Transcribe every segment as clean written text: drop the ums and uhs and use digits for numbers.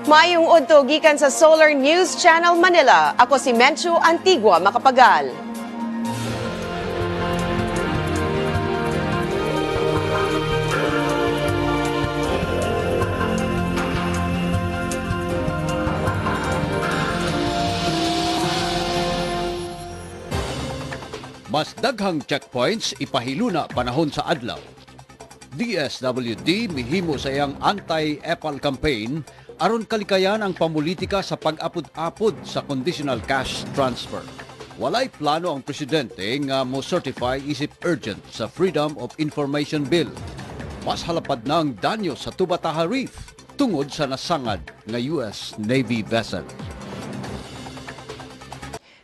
Maayong udto gikan sa Solar News Channel Manila. Ako si Menchu Antigua Makapagal. Mas daghang checkpoints ipahiluna panahon sa adlaw. DSWD mihimo sa iyang anti-EPAL campaign aron kalikayan ang pamulitika sa pag-apod-apod sa conditional cash transfer. Walay plano ang presidente nga mo certify isip urgent sa Freedom of Information Bill. Mas halapad na ang danyo sa Tubataha Reef tungod sa nasangad nga US Navy vessel.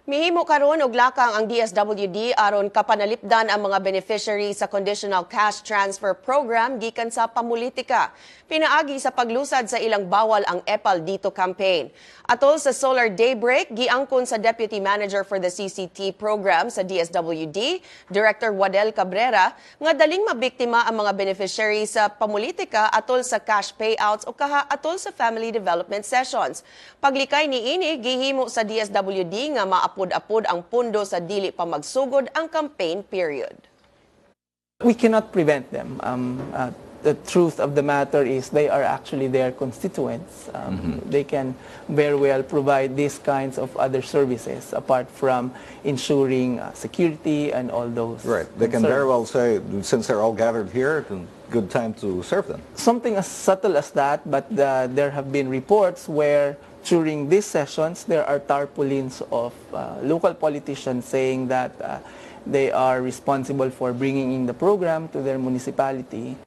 Mihimo karon og lakang ang DSWD aron kapanalipdan ang mga beneficiary sa Conditional Cash Transfer Program gikan sa pamulitika. Pinaagi sa paglusad sa ilang bawal ang EPAL dito campaign. Atol sa Solar Daybreak, giangkon sa Deputy Manager for the CCT Program sa DSWD, Director Wadel Cabrera, nga daling mabiktima ang mga beneficiary sa pamulitika atol sa cash payouts o kaha atol sa family development sessions. Paglikay ni ini, gihimo sa DSWD nga maapod-apod ang pundo sa dili pa magsugod ang campaign period. We cannot prevent them. The truth of the matter is they are actually their constituents. They can very well provide these kinds of other services apart from ensuring security and all those. Right. They can very well say, since they're all gathered here, good time to serve them. Something as subtle as that, but there have been reports where during these sessions there are tarpaulins of local politicians saying that they are responsible for bringing in the program to their municipality.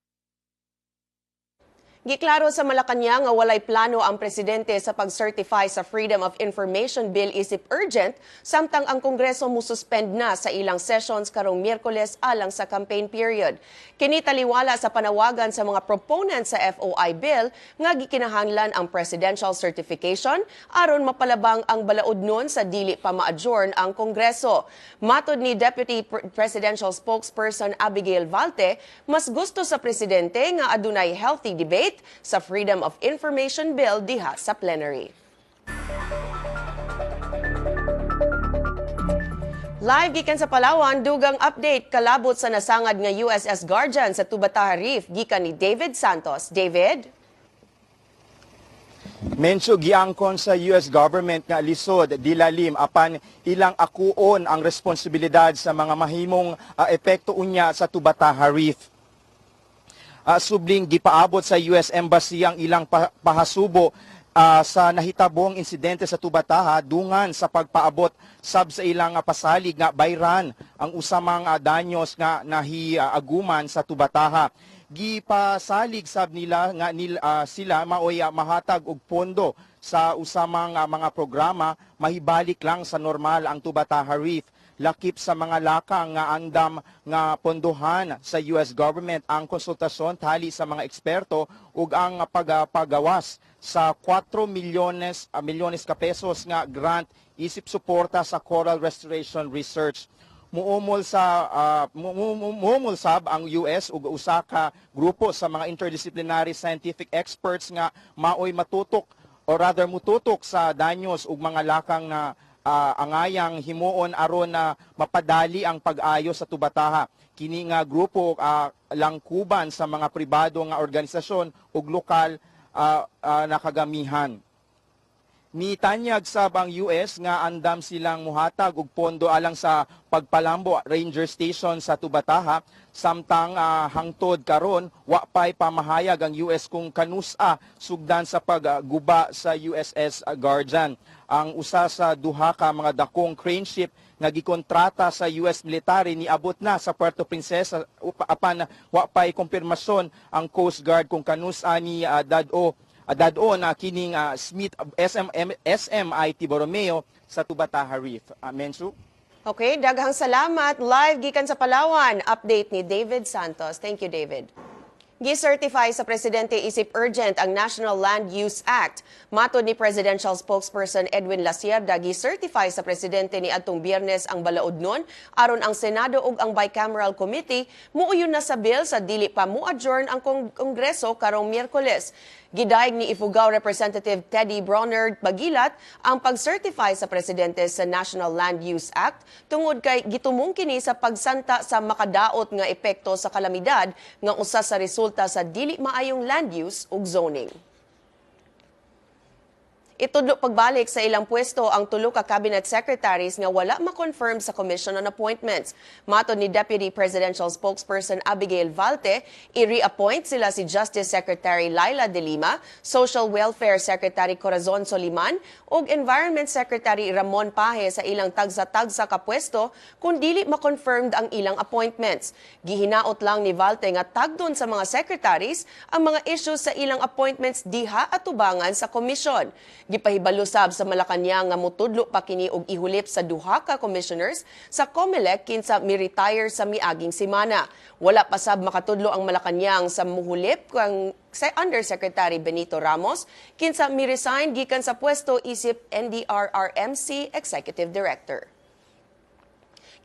Giklaro sa Malacañang nga walay plano ang presidente sa pag-certify sa Freedom of Information Bill isip urgent, samtang ang Kongreso mususpend na sa ilang sessions karong Miyerkules alang sa campaign period. Kini taliwala sa panawagan sa mga proponents sa FOI bill nga gikinahanglan ang presidential certification aron mapalabang ang balaod nun sa dili pa ma-adjourn ang Kongreso. Matod ni Deputy Presidential Spokesperson Abigail Valte, mas gusto sa presidente nga adunay healthy debate sa Freedom of Information Bill diha sa plenary. Live gikan sa Palawan, dugang update kalabot sa nasangad nga USS Guardian sa Tubataha Reef gikan ni David Santos. David? Menso giangkon sa US government nga lisod dilalim apan ilang akuon ang responsibilidad sa mga mahimong epekto unya sa Tubataha Reef. Subling gipaabot sa US Embassy ang ilang pahasubo sa nahitabong insidente sa Tubataha dungan sa pagpaabot sab sa ilang pasalig nga bayran ang usamang danyos nga nahiaguman sa Tubataha. Gipasalig sab nila nga sila maoy mahatag og pondo sa usamang mga programa mahibalik lang sa normal ang Tubataha Reef. Lakip sa mga lakang nga andam nga pondohan sa US government ang konsultasyon tali sa mga eksperto ug ang pagawas sa 4 milyones ka pesos nga grant isip suporta sa coral restoration research. Muumol sab ang US ug usa ka grupo sa mga interdisciplinary scientific experts nga maoy matutok or rather mututok sa danyos ug mga lakang na angayang himuon aron na mapadali ang pag-ayo sa Tubataha. Kini nga grupo langkuban sa mga pribado nga organisasyon ug lokal nakagamihan. Nitanyag sab ang US nga andam silang muhatag og pondo alang sa pagpalambo Ranger Station sa Tubataha samtang hangtod karon wa pay pamahayag ang US kung kanusa sugdan sa pagguba sa USS Guardian. Ang usa sa duha ka mga dakong crane ship nga gikontrata sa US military niabot na sa Puerto Princesa apan wa pay kumpirmasyon ang Coast Guard kung kanusa ni dadon na kining Smith SMIT Borromeo sa Tubataha Reef. Mensu? Okay, daghang salamat. Live gikan sa Palawan. Update ni David Santos. Thank you, David. Gi-certify sa Presidente isip urgent ang National Land Use Act. Matod ni Presidential Spokesperson Edwin Lacierda, gi-certify sa Presidente ni adtong Biyernes ang balaodnon aron ang Senado ug ang Bicameral Committee muuyon na sa bill sa dili pa mo-adjourn ang Kongreso karong Miyerkules. Gidayeg ni Ifugao Representative Teddy Bronner Bagilat ang pag-certify sa Presidente sa National Land Use Act tungod kay gitumong kini sa pagsanta sa makadaot nga epekto sa kalamidad nga usa sa resulta sa dili maayong land use ug zoning. Itudlo pagbalik sa ilang pwesto ang tulo ka cabinet secretaries nga wala ma-confirm sa Commission on Appointments. Matod ni Deputy Presidential Spokesperson Abigail Valte, i-reappoint sila si Justice Secretary Laila De Lima, Social Welfare Secretary Corazon Soliman ug Environment Secretary Ramon Pahe sa ilang tagsa-tagsa ka pwesto kung dili ma-confirmed ang ilang appointments. Gihinaot lang ni Valte nga tagdon sa mga secretaries ang mga issues sa ilang appointments diha at tubangan sa komisyon. Gipahibalo sab sa Malacañang nga mutudlo pa kini og ihulip sa duha ka commissioners sa COMELEC kinsa mi-retire sa miaging semana. Wala pa sab makatudlo ang Malacañang sa muhulip kang Undersecretary Benito Ramos kinsa mi-resign gikan sa pwesto isip NDRRMC Executive Director.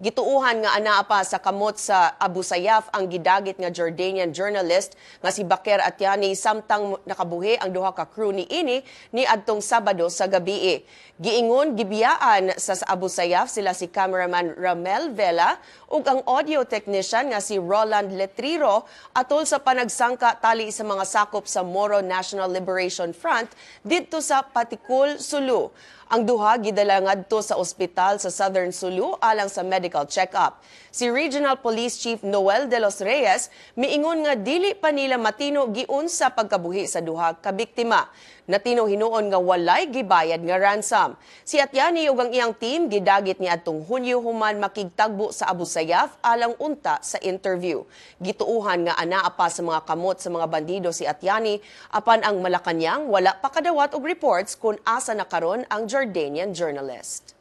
Gituuhan nga anaa pa sa kamot sa Abu Sayyaf ang gidagit nga Jordanian journalist nga si Baker Atyani samtang nakabuhi ang duha ka crew ni ini ni adtong Sabado sa gabii. Giingon gibiyaan sa Abu Sayyaf sila si cameraman Ramel Vela ug ang audio technician nga si Roland Letriro atol sa panagsangka tali sa mga sakop sa Moro National Liberation Front didto sa Patikul, Sulu. Ang duha gidala ngadto sa ospital sa Southern Sulu alang sa medical check-up. Si Regional Police Chief Noel de los Reyes miingon nga dili pa nila matino giun sa pagkabuhi sa duha ka biktima. Natino hinuon nga walay gibayad nga ransom. Si Atyani ug ang iyang team gidagit ni adtong Hunyo human makigtagbo sa Abu Sayyaf alang unta sa interview. Gituuhan nga anaa pa sa mga kamot sa mga bandido si Atyani apan ang Malacañang wala pa kadawat og reports kung asa na karon ang Jordanian journalist.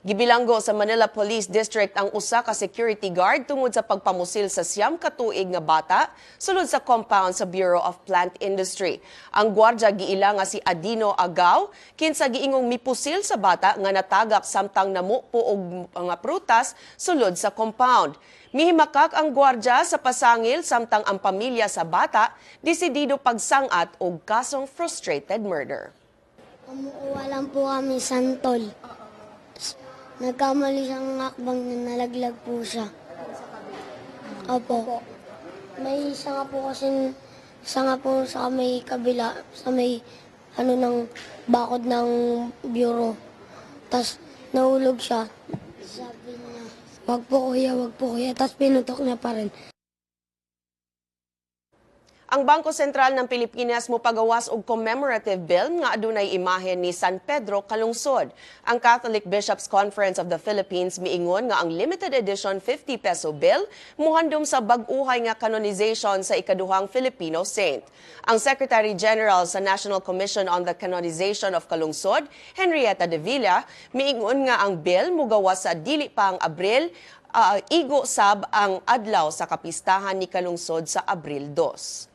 Gibilanggo sa Manila Police District ang usa ka security guard tungod sa pagpamusil sa siyam ka tuig nga bata sulod sa compound sa Bureau of Plant Industry. Ang gwardya giila nga si Adino Agaw kinsa giingong mipusil sa bata nga natagak samtang namupo og mga prutas sulod sa compound. Mihimakak ang gwardya sa pasangil samtang ang pamilya sa bata desidido pagsangat og kasong frustrated murder. Kumukuha lang po kami santol. Nagkamali siyang hakbang na nalaglag po siya. Opo. May isa nga po kasi sa may kabila, sa may ng bakod ng bureau. Tapos nahulog siya. Sabi niya, wag po kuya. Tapos pinutok niya pa rin. Ang Bangko Sentral ng Pilipinas mopagawas og commemorative bill nga adunay imahe ni San Pedro Calungsod. Ang Catholic Bishops Conference of the Philippines miingon nga ang limited edition 50 peso bill muhandom sa bag-uhay nga canonization sa ikaduhang Filipino saint. Ang Secretary General sa National Commission on the Canonization of Calungsod, Henrietta de Villa, miingon nga ang bill mogawas sa dili pa ang Abril, igo sab ang adlaw sa kapistahan ni Calungsod sa Abril 2.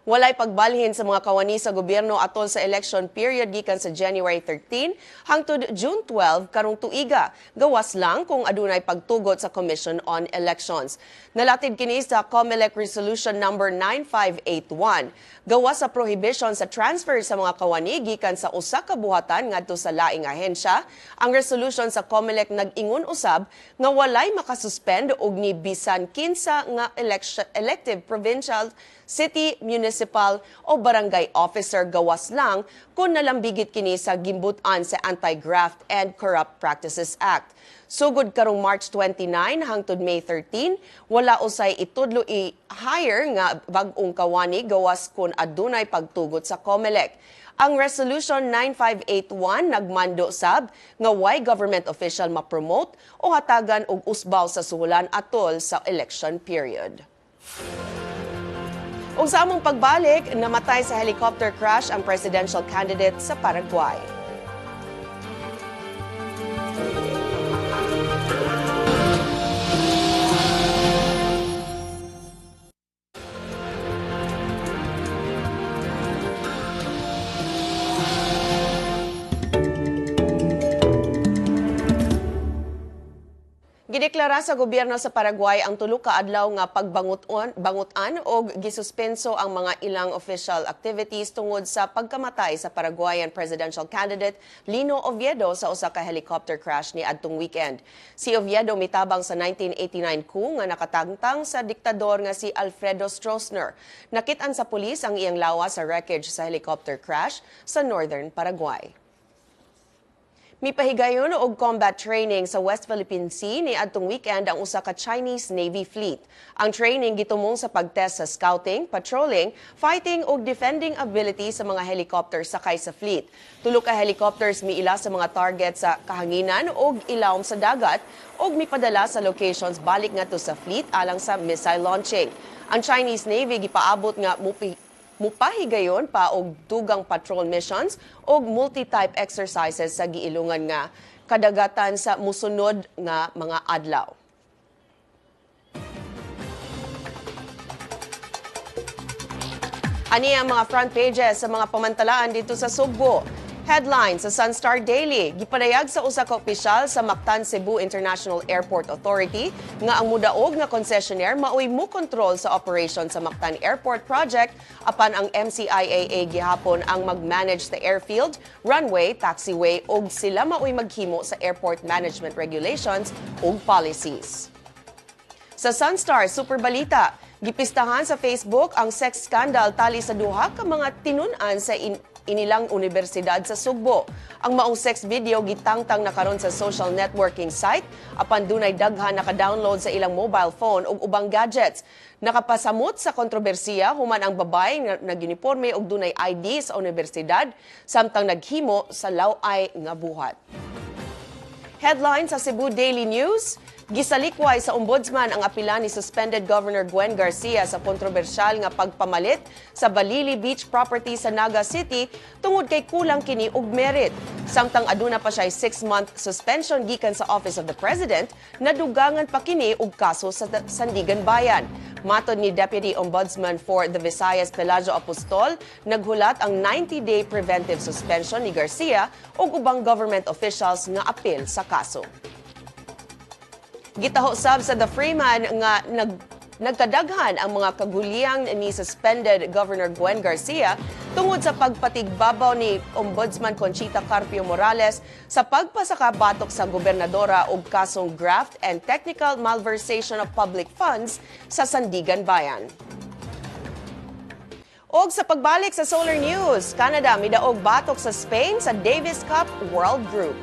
Walay pagbalhin sa mga kawani sa gobyerno atol sa election period gikan sa January 13 hangtod June 12 karong tuiga. Gawas lang kung adunay pagtugot sa Commission on Elections. Nalatid kini sa COMELEC Resolution number 9581. Gawas sa prohibition sa transfer sa mga kawani gikan sa usa ka buhatan ngadto sa laing ahensya. Ang resolution sa COMELEC nag-ingon usab nga walay makasuspend og ni bisan kinsa nga elective provincial, city, municipal o barangay officer gawas lang kung nalambigit kini sa gimbutan sa Anti-Graft and Corrupt Practices Act. Sugod karong March 29 hangtod May 13, wala usay itudlo i-hire nga bag-ong kawani gawas kung adunay pagtugot sa COMELEC. Ang Resolution 9581 nagmando sab nga why government official ma-promote o hatagan og usbaw sa suhulan atol sa election period. Ug sa among pagbalik, namatay sa helicopter crash ang presidential candidate sa Paraguay. Gideklara sa gobyerno sa Paraguay ang tulo ka adlaw nga bangutan og gisuspenso ang mga ilang official activities tungod sa pagkamatay sa Paraguayan presidential candidate Lino Oviedo sa usa ka helicopter crash ni adtong weekend. Si Oviedo mitabang sa 1989 coup nga nakatangtang sa diktador nga si Alfredo Stroessner. Nakit-an sa pulis ang iyang lawas sa wreckage sa helicopter crash sa northern Paraguay. Mipahigayon og combat training sa West Philippine Sea ni adtong weekend ang usa ka Chinese Navy fleet. Ang training gitumong sa pagtest sa scouting, patrolling, fighting ug defending ability sa mga helicopter sakay sa fleet. Tulo ka helicopters miila sa mga target sa kahanginan ug ilawom sa dagat ug mipadala sa locations balik ngadto sa fleet alang sa missile launching. Ang Chinese Navy gipaabot nga mupahigayon pa og dugang patrol missions og multi-type exercises sa giilungan nga kadagatan sa musunod nga mga adlaw. Ani ang mga front pages sa mga pamantalaan dito sa Sugbo. Headlines sa Sunstar Daily, gipadayag sa usa ka opisyal sa Mactan Cebu International Airport Authority nga ang mudaog nga concessionaire maoy mo control sa operation sa Mactan Airport Project apan ang MCIAA gihapon ang mag-manage sa airfield, runway, taxiway ug sila maoy maghimo sa airport management regulations ug policies. Sa Sunstar Super Balita, gipistahan sa Facebook ang sex scandal tali sa duha ka mga tinun-an sa inilang universidad sa Sugbo. Ang maong sex video gitangtang na karon sa social networking site apan dunay daghan naka-download sa ilang mobile phone ug ubang gadgets. Nakapasamot sa kontrobersiya human ang babae nga naguniporme og dunay ID sa universidad samtang naghimo sa laway nga buhat. Headline sa Cebu Daily News, gisalikway sa ombudsman ang apila ni suspended Governor Gwen Garcia sa kontrobersyal nga pagpamalit sa Balili Beach property sa Naga City tungod kay kulang kini og merit. Samtang aduna pa siya 6-month suspension gikan sa Office of the President, nadugangan pa kini og kaso sa Sandigan Bayan. Matod ni Deputy Ombudsman for the Visayas Pelagio Apostol, naghulat ang 90-day preventive suspension ni Garcia ug ubang government officials nga apil sa kaso. Gitaho sab sa The Freeman nga nagkadaghan ang mga kaguliyang ni suspended Governor Gwen Garcia tungod sa pagpatigbabaw ni Ombudsman Conchita Carpio Morales sa pagpasaka batok sa gobernadora og kasong graft and technical malversation of public funds sa Sandigan Bayan. Og sa pagbalik sa Solar News, Canada midaog batok sa Spain sa Davis Cup World Group.